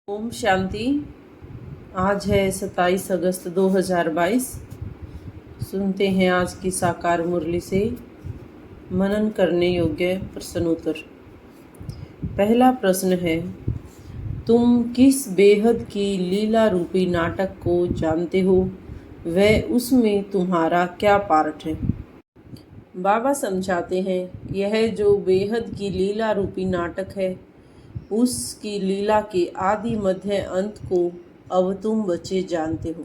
ओम शांति। आज है 27 अगस्त 2022। सुनते हैं आज की साकार मुरली से मनन करने योग्य प्रश्नोत्तर। पहला प्रश्न है, तुम किस बेहद की लीला रूपी नाटक को जानते हो? वह उसमें तुम्हारा क्या पार्ट है? बाबा समझाते हैं, यह जो बेहद की लीला रूपी नाटक है, उसकी लीला के आदि मध्य अंत को अब तुम बच्चे जानते हो।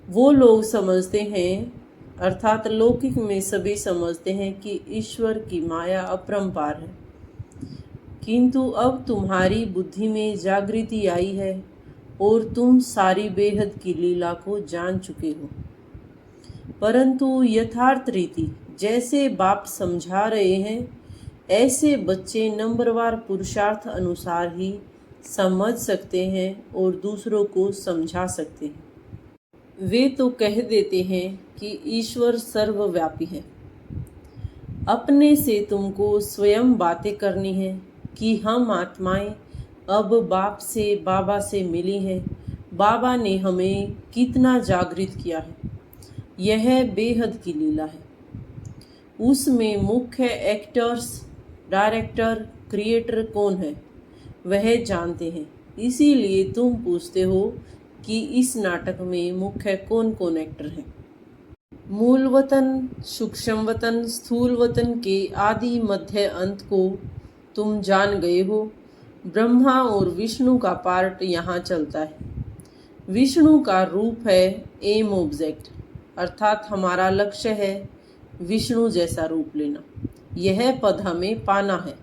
वो लोग समझते हैं, अर्थात लौकिक में सभी समझते हैं कि ईश्वर की माया अपरंपार है, किंतु अब तुम्हारी बुद्धि में जागृति आई है और तुम सारी बेहद की लीला को जान चुके हो। परंतु यथार्थ रीति जैसे बाप समझा रहे हैं, ऐसे बच्चे नंबरवार पुरुषार्थ अनुसार ही समझ सकते हैं और दूसरों को समझा सकते हैं। वे तो कह देते हैं कि ईश्वर सर्वव्यापी है। अपने से तुमको स्वयं बातें करनी है कि हम आत्माएं अब बाप से बाबा से मिली हैं। बाबा ने हमें कितना जागृत किया है, यह बेहद की लीला है। उसमें मुख्य एक्टर्स, डायरेक्टर, क्रिएटर कौन है, वह जानते हैं। इसीलिए तुम पूछते हो कि इस नाटक में मुख्य कौन कौन एक्टर हैं। मूल वतन, सूक्ष्म वतन, स्थूल वतन के आदि मध्य अंत को तुम जान गए हो। ब्रह्मा और विष्णु का पार्ट यहाँ चलता है। विष्णु का रूप है एम ऑब्जेक्ट, अर्थात हमारा लक्ष्य है विष्णु जैसा रूप लेना। यह पद हमें पाना है।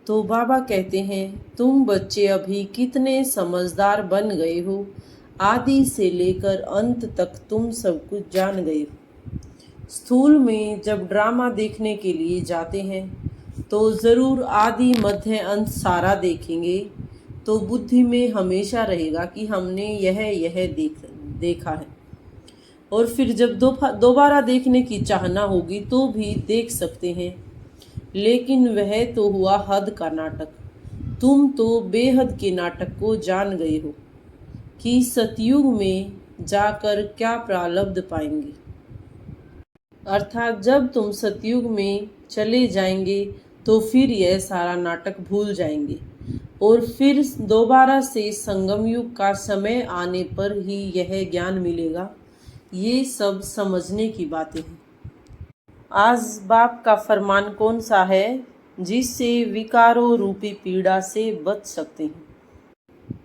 तो बाबा कहते हैं, तुम बच्चे अभी कितने समझदार बन गए हो। आदि से लेकर अंत तक तुम सब कुछ जान गए हो। स्थूल में जब ड्रामा देखने के लिए जाते हैं तो ज़रूर आदि मध्य अंत सारा देखेंगे, तो बुद्धि में हमेशा रहेगा कि हमने यह देखा है। और फिर जब दोबारा देखने की चाहना होगी तो भी देख सकते हैं। लेकिन वह तो हुआ हद का नाटक। तुम तो बेहद के नाटक को जान गए हो कि सतयुग में जाकर क्या प्रारब्ध पाएंगे। अर्थात जब तुम सतयुग में चले जाएंगे तो फिर यह सारा नाटक भूल जाएंगे और फिर दोबारा से संगम युग का समय आने पर ही यह ज्ञान मिलेगा। ये सब समझने की बातें हैं। आज बाप का फरमान कौन सा है जिससे विकारों रूपी पीड़ा से बच सकते हैं?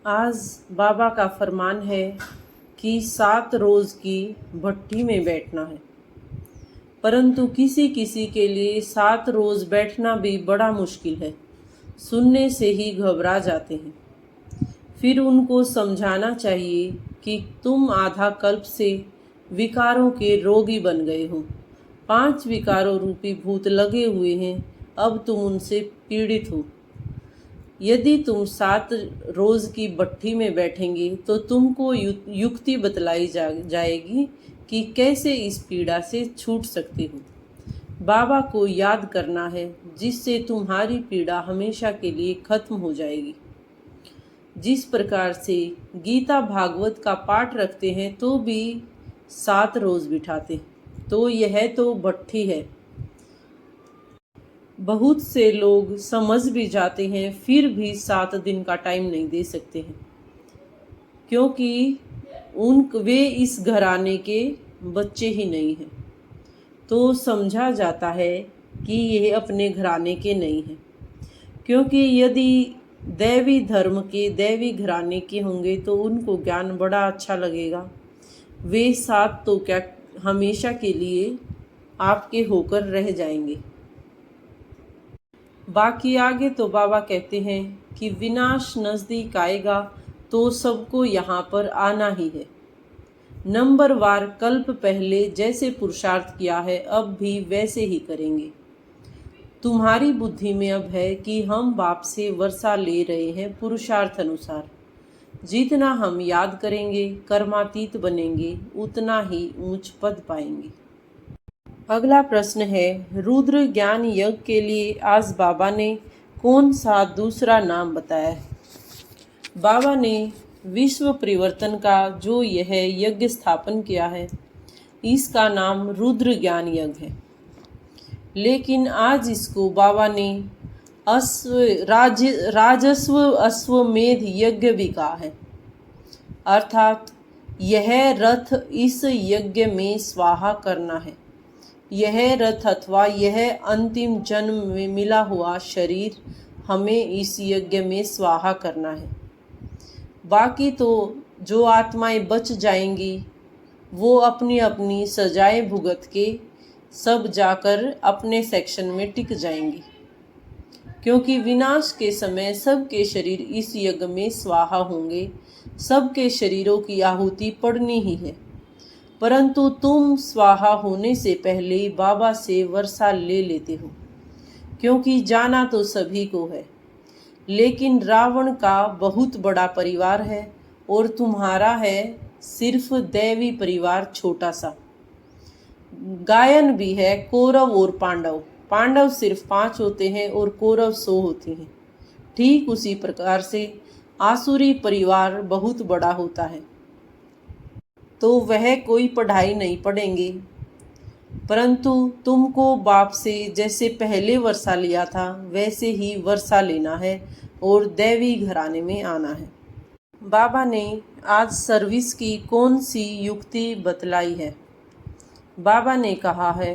आज बाबा का फरमान है कि 7 रोज की भट्टी में बैठना है। परंतु किसी किसी के लिए 7 रोज बैठना भी बड़ा मुश्किल है, सुनने से ही घबरा जाते हैं। फिर उनको समझाना चाहिए कि तुम आधा कल्प से विकारों के रोगी बन गए हो। 5 विकारों रूपी भूत लगे हुए हैं, अब तुम उनसे पीड़ित हो। यदि तुम 7 रोज की भट्टी में बैठेंगे तो तुमको युक्ति बतलाई जाएगी कि कैसे इस पीड़ा से छूट सकते हो। बाबा को याद करना है, जिससे तुम्हारी पीड़ा हमेशा के लिए खत्म हो जाएगी। जिस प्रकार से गीता भागवत का पाठ रखते हैं तो भी 7 रोज बिठाते, तो यह तो भट्टी है। बहुत से लोग समझ भी जाते हैं, फिर भी 7 दिन का टाइम नहीं दे सकते हैं, क्योंकि वे इस घराने के बच्चे ही नहीं हैं। तो समझा जाता है कि ये अपने घराने के नहीं हैं, क्योंकि यदि दैवी धर्म के दैवी घराने के होंगे तो उनको ज्ञान बड़ा अच्छा लगेगा। वे 7 तो क्या हमेशा के लिए आपके होकर रह जाएंगे। बाकी आगे तो बाबा कहते हैं कि विनाश नज़दीक आएगा तो सबको यहाँ पर आना ही है। नंबरवार कल्प पहले जैसे पुरुषार्थ किया है, अब भी वैसे ही करेंगे। तुम्हारी बुद्धि में अब है कि हम बाप से वर्षा ले रहे हैं पुरुषार्थ अनुसार। जितना हम याद करेंगे, कर्मातीत बनेंगे, उतना ही ऊंच पद पाएंगे। अगला प्रश्न है, रुद्र ज्ञान यज्ञ के लिए आज बाबा ने कौन सा दूसरा नाम बताया है? बाबा ने विश्व परिवर्तन का जो यह यज्ञ स्थापन किया है, इसका नाम रुद्र ज्ञान यज्ञ है। लेकिन आज इसको बाबा ने राजस्व अश्वमेध यज्ञ भी कहा है, अर्थात यह रथ इस यज्ञ में स्वाहा करना है। यह रथ अथवा यह अंतिम जन्म में मिला हुआ शरीर हमें इस यज्ञ में स्वाहा करना है। बाकी तो जो आत्माएं बच जाएंगी वो अपनी अपनी सजाएं भुगत के सब जाकर अपने सेक्शन में टिक जाएंगी, क्योंकि विनाश के समय सबके शरीर इस यज्ञ में स्वाहा होंगे। सबके शरीरों की आहुति पड़नी ही है। परंतु तुम स्वाहा होने से पहले बाबा से वर्षा ले लेते हो, क्योंकि जाना तो सभी को है। लेकिन रावण का बहुत बड़ा परिवार है और तुम्हारा है सिर्फ दैवी परिवार छोटा सा। गायन भी है कौरव और पांडव। पांडव सिर्फ 5 होते हैं और कौरव 100 होते हैं। ठीक उसी प्रकार से आसुरी परिवार बहुत बड़ा होता है, तो वह कोई पढ़ाई नहीं पढ़ेंगे, परंतु तुमको बाप से जैसे पहले वर्षा लिया था वैसे ही वर्षा लेना है और दैवी घराने में आना है। बाबा ने आज सर्विस की कौन सी युक्ति बतलाई है? बाबा ने कहा है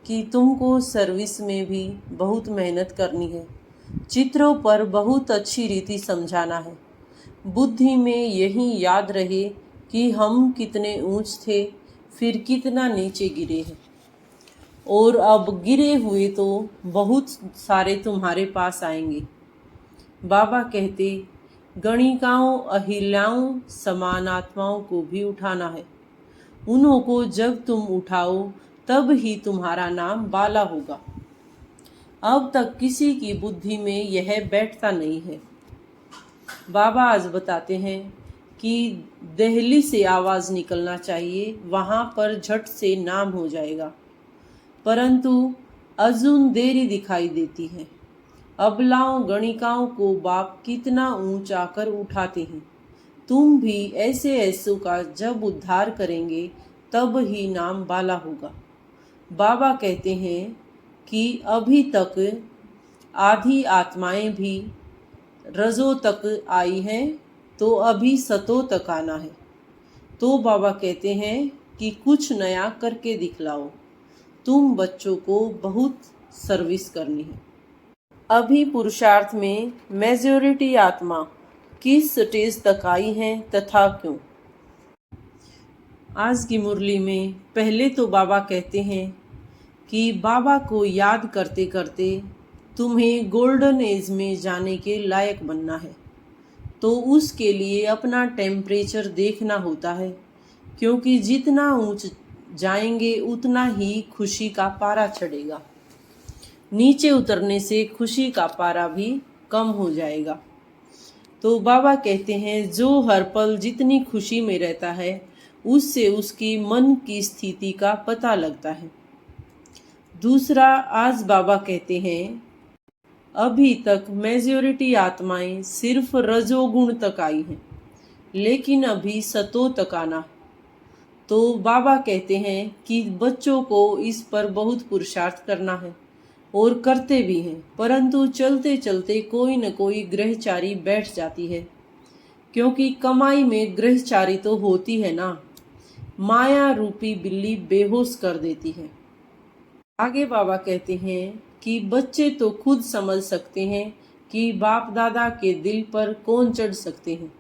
कि तुमको सर्विस में भी बहुत मेहनत करनी है, चित्रों पर बहुत अच्छी रीति समझाना है, बुद्धि में यही याद रहे कि हम कितने ऊंच थे, फिर कितना नीचे गिरे हैं, और अब गिरे हुए तो बहुत सारे तुम्हारे पास आएंगे। बाबा कहते, गणिकाओं अहिल्याओं समान आत्माओं को भी उठाना है। उन्हों को जब तुम उठाओ तब ही तुम्हारा नाम बाला होगा। अब तक किसी की बुद्धि में यह बैठता नहीं है। बाबा आज बताते हैं कि दिल्ली से आवाज़ निकलना चाहिए, वहाँ पर झट से नाम हो जाएगा, परंतु अजून देरी दिखाई देती है। अबलाओं गणिकाओं को बाप कितना ऊंचा कर उठाते हैं। तुम भी ऐसे ऐसों का जब उद्धार करेंगे तब ही नाम बाला होगा। बाबा कहते हैं कि अभी तक आधी आत्माएं भी रजो तक आई हैं, तो अभी सतो तक आना है। तो बाबा कहते हैं कि कुछ नया करके दिखलाओ। तुम बच्चों को बहुत सर्विस करनी है। अभी पुरुषार्थ में मेजॉरिटी आत्मा किस स्टेज तक आई हैं तथा क्यों? आज की मुरली में पहले तो बाबा कहते हैं कि बाबा को याद करते करते तुम्हें गोल्डन एज में जाने के लायक बनना है, तो उसके लिए अपना टेम्परेचर देखना होता है, क्योंकि जितना ऊंच जाएंगे उतना ही खुशी का पारा चढ़ेगा। नीचे उतरने से खुशी का पारा भी कम हो जाएगा। तो बाबा कहते हैं जो हर पल जितनी खुशी में रहता है उससे उसकी मन की स्थिति का पता लगता है। दूसरा, आज बाबा कहते हैं अभी तक मेजॉरिटी आत्माएं सिर्फ रजोगुण तक आई हैं, लेकिन अभी सतो तक आना। तो बाबा कहते हैं कि बच्चों को इस पर बहुत पुरुषार्थ करना है और करते भी हैं, परंतु चलते चलते कोई न कोई ग्रहचारी बैठ जाती है, क्योंकि कमाई में ग्रहचारी तो होती है ना। माया रूपी बिल्ली बेहोश कर देती है। आगे बाबा कहते हैं कि बच्चे तो खुद समझ सकते हैं कि बाप दादा के दिल पर कौन चढ़ सकते हैं,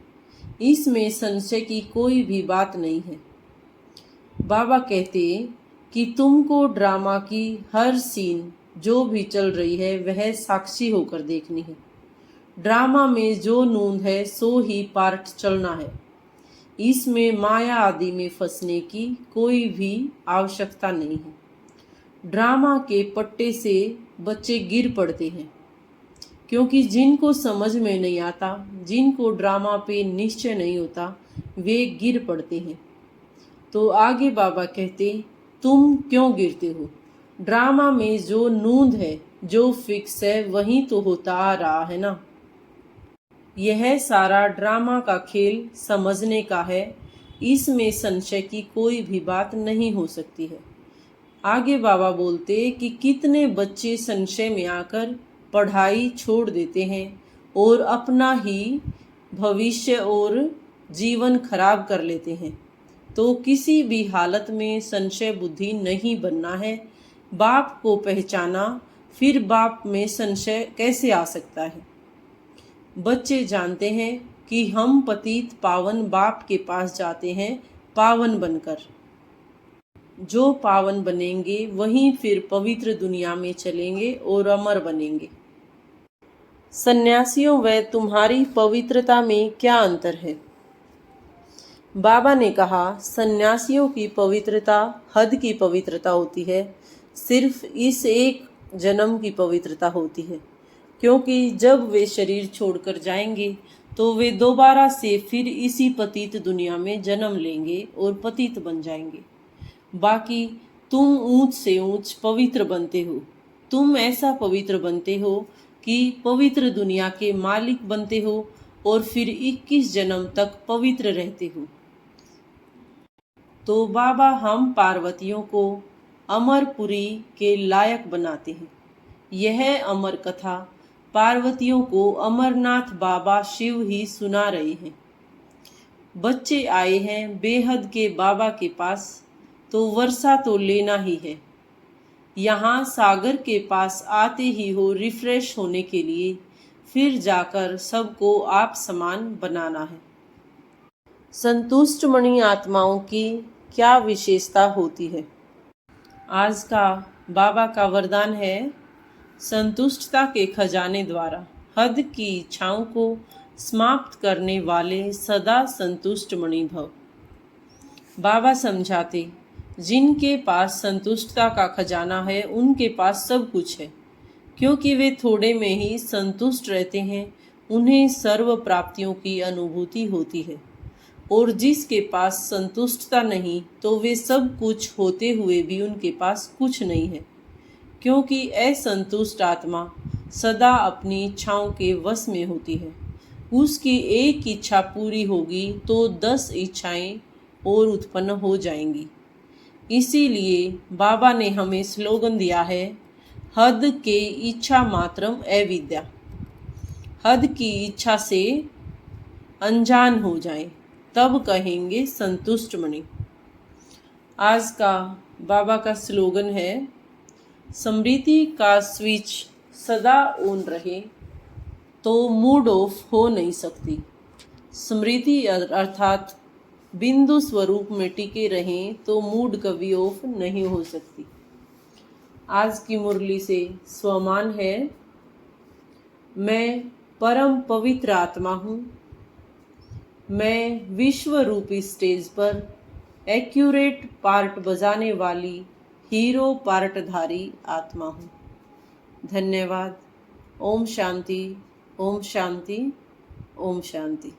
इसमें संशय की कोई भी बात नहीं है। बाबा कहते कि तुमको ड्रामा की हर सीन जो भी चल रही है वह साक्षी होकर देखनी है। ड्रामा में जो नूंद है सो ही पार्ट चलना है। इसमें माया आदि में फंसने की कोई भी आवश्यकता नहीं है। ड्रामा के पट्टे से बच्चे गिर पड़ते हैं, क्योंकि जिनको समझ में नहीं आता, जिनको ड्रामा पे निश्चय नहीं होता, वे गिर पड़ते हैं। तो आगे बाबा कहते तुम क्यों गिरते हो? ड्रामा में जो नूंद है, जो फिक्स है, वही तो होता आ रहा है ना। यह सारा ड्रामा का खेल समझने का है, इसमें संशय की कोई भी बात नहीं हो सकती है। आगे बाबा बोलते कि कितने बच्चे संशय में आकर पढ़ाई छोड़ देते हैं और अपना ही भविष्य और जीवन खराब कर लेते हैं। तो किसी भी हालत में संशय बुद्धि नहीं बनना है। बाप को पहचाना, फिर बाप में संशय कैसे आ सकता है। बच्चे जानते हैं कि हम पतित पावन बाप के पास जाते हैं पावन बनकर। जो पावन बनेंगे वहीं फिर पवित्र दुनिया में चलेंगे और अमर बनेंगे। सन्यासियों व तुम्हारी पवित्रता में क्या अंतर है? बाबा ने कहा, सन्यासियों की पवित्रता हद की पवित्रता होती है, सिर्फ इस एक जन्म की पवित्रता होती है, क्योंकि जब वे शरीर छोड़कर जाएंगे तो वे दोबारा से फिर इसी पतित दुनिया में जन्म लेंगे और पतित बन जाएंगे। बाकी तुम ऊंच से ऊंच पवित्र बनते हो। तुम ऐसा पवित्र बनते हो कि पवित्र दुनिया के मालिक बनते हो और फिर 21 जन्म तक पवित्र रहते हो। तो बाबा हम पार्वतियों को अमरपुरी के लायक बनाते हैं। यह अमर कथा पार्वतियों को अमरनाथ बाबा शिव ही सुना रहे हैं। बच्चे आए हैं बेहद के बाबा के पास, तो वर्षा तो लेना ही है। यहाँ सागर के पास आते ही हो रिफ्रेश होने के लिए, फिर जाकर सबको आप समान बनाना है। संतुष्ट मणि आत्माओं की क्या विशेषता होती है? आज का बाबा का वरदान है, संतुष्टता के खजाने द्वारा हद की इच्छाओं को समाप्त करने वाले सदा संतुष्ट मणि भव। बाबा समझाते, जिनके पास संतुष्टता का खजाना है उनके पास सब कुछ है, क्योंकि वे थोड़े में ही संतुष्ट रहते हैं। उन्हें सर्व प्राप्तियों की अनुभूति होती है। और जिसके पास संतुष्टता नहीं, तो वे सब कुछ होते हुए भी उनके पास कुछ नहीं है, क्योंकि असंतुष्ट आत्मा सदा अपनी इच्छाओं के वश में होती है। उसकी एक इच्छा पूरी होगी तो 10 इच्छाएं और उत्पन्न हो जाएंगी। इसीलिए बाबा ने हमें स्लोगन दिया है, हद के इच्छा मात्रम अविद्या। हद की इच्छा से अनजान हो जाएं, तब कहेंगे संतुष्ट मणि। आज का बाबा का स्लोगन है, स्मृति का स्विच सदा ऑन रहे तो मूड ऑफ हो नहीं सकती। स्मृति अर्थात बिंदु स्वरूप में टिके रहें तो मूड कभी ऑफ नहीं हो सकती। आज की मुरली से स्वमान है, मैं परम पवित्र आत्मा हूँ। मैं विश्व रूपी स्टेज पर एक्यूरेट पार्ट बजाने वाली हीरो पार्टधारी आत्मा हूँ। धन्यवाद। ओम शांति, ओम शांति, ओम शांति।